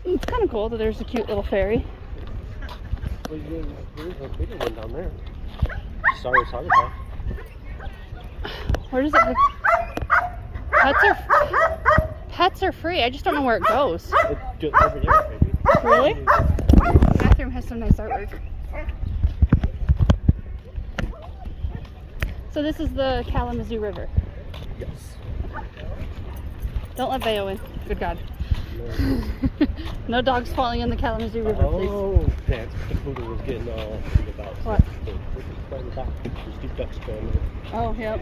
It's kind of cool that there's a cute little ferry. Well, there's a bigger one down there. Sorry, Saugatuck. Where does it go? Pets are free. I just don't know where it goes. It's just over there, baby. Really? The bathroom has some nice artwork. So this is the Kalamazoo River. Yes. Don't let Veo in. Good God. No. No dogs falling in the Kalamazoo River, please. Oh, that's what the photo was getting all about. What? There's two ducks going there. Oh, yep.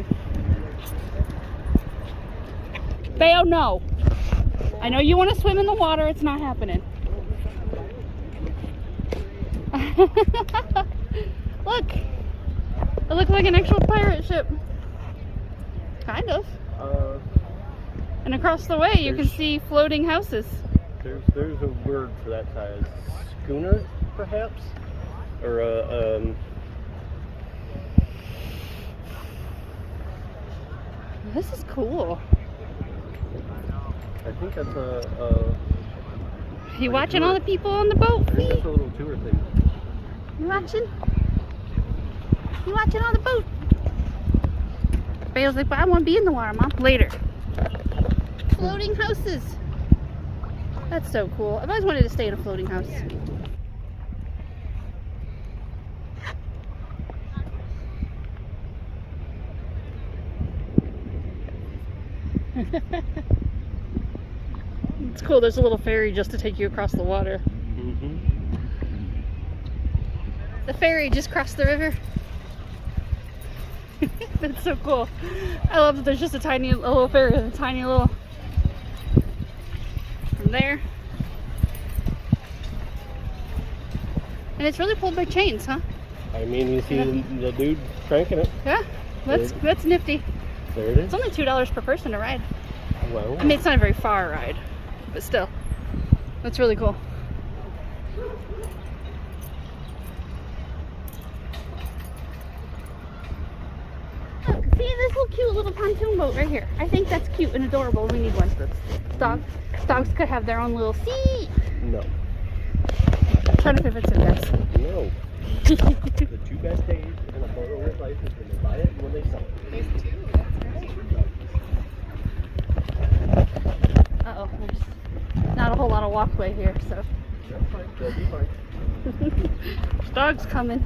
Veo, no. I know you want to swim in the water. It's not happening. Look. It looks like an actual pirate ship. Kind of. And across the way, you can see floating houses. There's a word for that size. Schooner, perhaps? Or This is cool. I think that's You watching all the people on the boat? I think that's a little tour thing. You watching? You watching all the boat? Veo's like, but I want to be in the water, Mom. Later. Floating houses. That's so cool. I've always wanted to stay in a floating house. It's cool. There's a little ferry just to take you across the water. Mm-hmm. The ferry just crossed the river. That's so cool. I love that there's just a little ferry with a tiny little from there. And it's really pulled by chains, huh? I mean, you see the dude cranking it. Yeah, that's nifty. There it is. It's only $2 per person to ride. Well, I mean, it's not a very far ride, but still, that's really cool. Look, see this little cute little pontoon boat right here. I think that's cute and adorable. We need one. Dogs could have their own little seat. no. I'm trying to convince him, guys. No. The two best days in a boat owner's life is when they buy it and when they sell it. There's two. That's great. Uh-oh, there's not a whole lot of walkway here, so. That's fine. They'll be fine. There's dogs coming.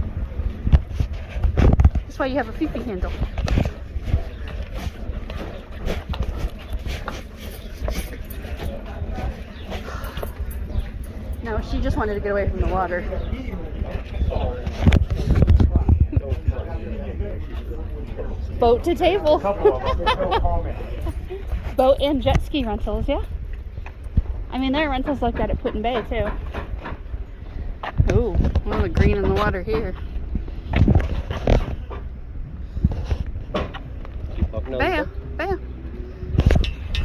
That's why you have a pee-pee handle. No, she just wanted to get away from the water. Boat to table. Boat and jet ski rentals, yeah. I mean, there are rentals like that at Put in Bay too. Ooh, well, the green in the water here. Bea, Bea,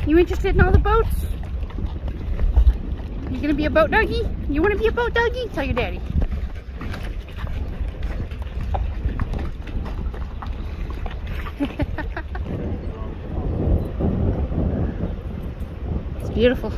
you interested in all the boats? You gonna be a boat doggy? You wanna be a boat doggy? Tell your daddy. It's beautiful.